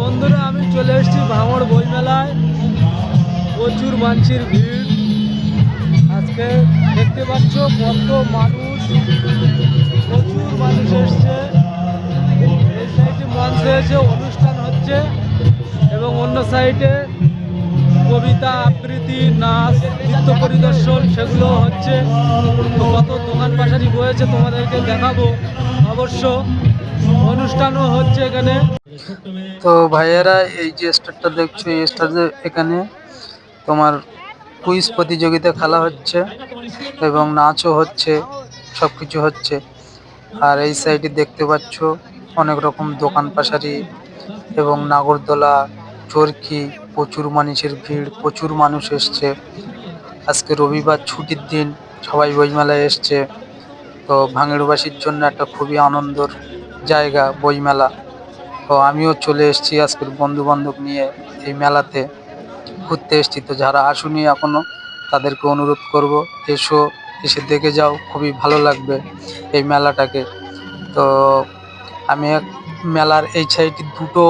বন্ধুরা, আমি চলে এসেছি ভাঙড় বইমেলায়। প্রচুর মানুষের ভিড়। আজকে দেখতে পাচ্ছ কত মানুষ, প্রচুর মানুষ এসছে। এই সাইডে মঞ্চ হয়েছে, অনুষ্ঠান হচ্ছে, এবং অন্য সাইডে কবিতা আবৃত্তি, নাচ, নৃত্য পরিদর্শন সেগুলো হচ্ছে। তো কত দোকান পাশারি বয়েছে তোমাদেরকে দেখাবো। অবশ্য অনুষ্ঠানও হচ্ছে এখানে। তো ভাইয়েরা, এই যে স্টারটা দেখছো, এই স্টারে এখানে তোমার কুইজ প্রতিযোগিতা খেলা হচ্ছে এবং নাচও হচ্ছে, সবকিছু হচ্ছে। আর এই সাইডে দেখতে পাচ্ছ অনেক রকম দোকান পাশারি এবং নাগরদোলা, চরকি, প্রচুর মানুষের ভিড়, প্রচুর মানুষ এসছে। আজকে রবিবার, ছুটির দিন, সবাই বইমেলায় এসছে। তো ভাঙড়বাসীর জন্য একটা খুবই আনন্দর জায়গা বইমেলা। তো আমিও চলে এসেছি আজকের বন্ধু বান্ধব নিয়ে এই মেলাতে ঘুরতে এসেছি। তো যারা আসুনি এখনো, তাদেরকে অনুরোধ করব, এসে দেখে যাও, খুবই ভালো লাগবে এই মেলাটাকে। তো আমি মেলার এই সাইডে দুটো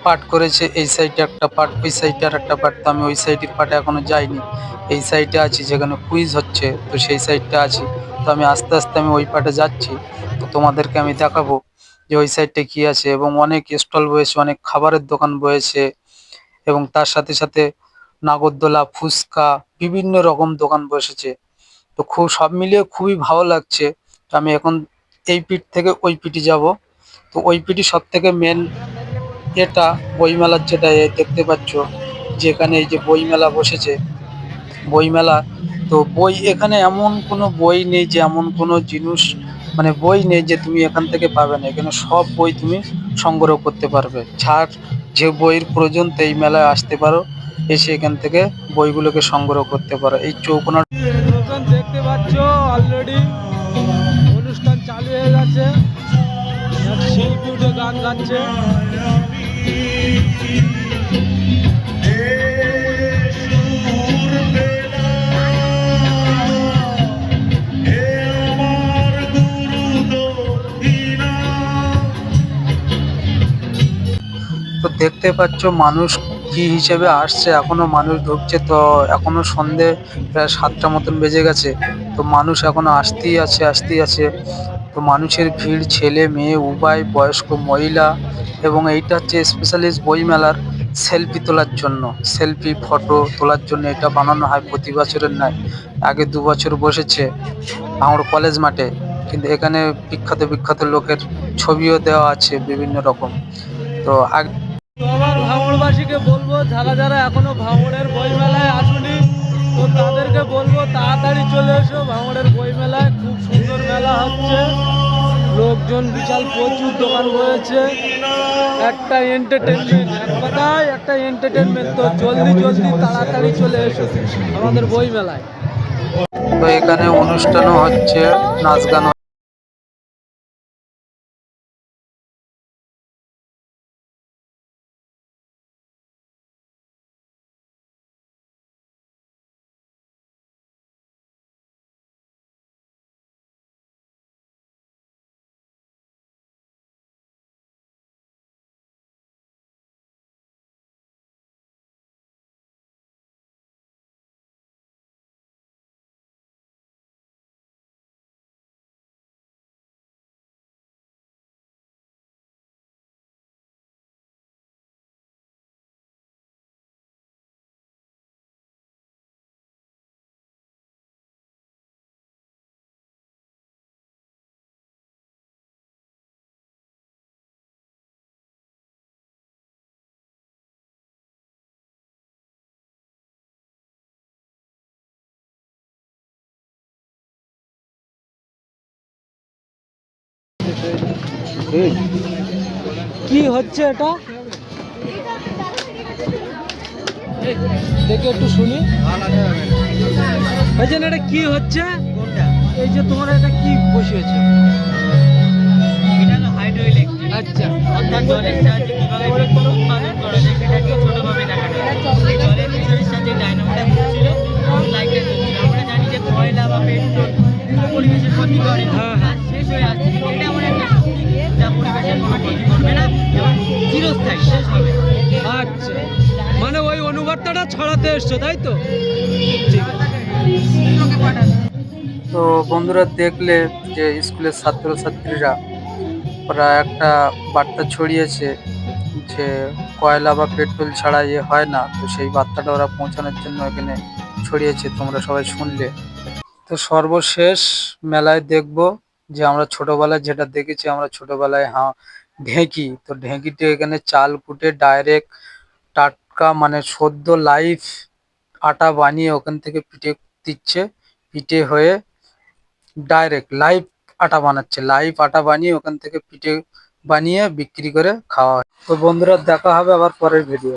পার্ট করেছে, এই সাইডে একটা পার্ট, ওই সাইডে আর একটা পার্ট। তো আমি ওই সাইডের পার্টে এখনো যাইনি, এই সাইডে আছি যেখানে কুইজ হচ্ছে, তো সেই সাইডটা আছি। তো আমি আস্তে আস্তে আমি ওই পার্টে যাচ্ছি। তো তোমাদেরকে আমি দেখাবো যে ওই সাইডটা কি আছে। এবং অনেক স্টল বয়েছে, অনেক খাবারের দোকান বয়েছে, এবং তার সাথে সাথে নাগরদোলা, ফুচকা, বিভিন্ন রকম দোকান বসেছে। তো সব মিলিয়ে খুবই ভালো লাগছে। তো আমি এখন এই পিঠ থেকে ওই পিঠে যাব। তো ওই পিঠি সব থেকে মেন এটা বইমেলার, যেটা দেখতে পাচ্ছ যেখানে এই যে বইমেলা বসেছে, বইমেলা। তো বই এখানে এমন কোনো বই নেই, যে এমন কোনো জিনিস মানে বই নেই যে তুমি এখান থেকে পাবে না। এখানে সব বই তুমি সংগ্রহ করতে পারবে। যে বইয়ের প্রয়োজন, তো এই মেলায় আসতে পারো, এসে এখান থেকে বইগুলোকে সংগ্রহ করতে পারো। এই চৌকোনা দোকান দেখতে পাচ্ছ, অলরেডি অনুষ্ঠান চালু হয়ে গেছে। শিল্পী উঠে গান গাচ্ছে। তো দেখতে পাচ্ছ মানুষ কি হিসেবে আসছে, এখনো মানুষ ঢুকছে। তো এখনো সন্ধে প্রায় 7টা মতন বেজে গেছে। তো মানুষ এখনো আসতেই আছে। তো মানুষের ভিড়, ছেলে মেয়ে উভয়, বয়স্ক, মহিলা। এবং এইটা হচ্ছে স্পেশালিস্ট বই মেলার সেলফি তোলার জন্য, সেলফি ফটো তোলার জন্য এটা বানানো হয় প্রতি বছরের নয়। আগে 2 বছর বসেছে ভাঙড় কলেজ মাঠে, কিন্তু এখানে বিখ্যাত বিখ্যাত লোকের ছবিও দেওয়া আছে বিভিন্ন রকম। তো তো আমার ভাঙড়বাসীকে বলবো, যারা যারা এখনো ভাঙড়ের বইমেলায় আসুনি, তো তাদেরকে বলবো তাড়াতাড়ি চলে এসো ভাঙড়ের বইমেলায়। খুব সুন্দর মেলা হচ্ছে, লোকজন বিশাল, প্রচুর দোকান রয়েছে। একটা এন্টারটেনমেন্ট, এক কথায় একটা এন্টারটেনমেন্ট। তো জলদি জলদি তাড়াতাড়ি চলে এসো আমাদের বইমেলায়। তো এখানে অনুষ্ঠানও হচ্ছে, নাচ গান। কি হচ্ছে এটা, দেখে একটু শুনি। ভাইজান, এটা কি হচ্ছে? এই যে তোমার এটা কি বসিয়েছে? এটা হলো হাইড্রোইলেকট্রিক। আচ্ছা, অর্থাৎ জলের সাহায্যে কিভাবে বিদ্যুৎ উৎপাদন করা যায় সেটাকে ছোটভাবে দেখানো হয়। এই জলের মিটারের সাহায্যে ডায়নামোটা ঘুরছিল এবং লাইটটা জ্বলছিল। আমরা জানি যে কয়লা বা পেট্রোল পরিবেশের ক্ষতি করে, আর শেষ হয়ে আসছে। কিন্তু এটা এমন একটা শক্তি যা পরিবেশের কোনো ক্ষতি করবে না এবং চিরস্থায়ী। শেষ হবে। আচ্ছা, মানে ওই অনুবাদটা ছড়াতে এসছো তাই তো? ঠিক আছে। তো বন্ধুরা দেখলে যে স্কুলের ছাত্রছাত্রীরা ওরা একটা বার্তা ছড়িয়েছে যে কয়লা বা পেট্রোল ছাড়া হয় না, তো সেই বার্তাটা ওরা পৌঁছানোর জন্য এখানে ছড়িয়েছে, তোমরা সবাই শুনলে। তো সর্বশেষ মেলায় দেখবো যে আমরা ছোটবেলায় যেটা দেখেছি, আমরা ছোটবেলায় ঢেঁকি, তো ঢেঁকিতে এখানে চাল কুটে ডাইরেক্ট টাটকা মানে সদ্য লাইভ আটা বানিয়ে ওখান থেকে পিঠে দিচ্ছে, পিঠে হয়ে ডাইরেক্ট লাইভ আটা বানাচ্ছে, লাইভ আটা বানিয়ে ওখান থেকে পিঠে বানিয়ে বিক্রি করে খাওয়া হয়। তো বন্ধুরা দেখা হবে আবার পরের ভিডিও।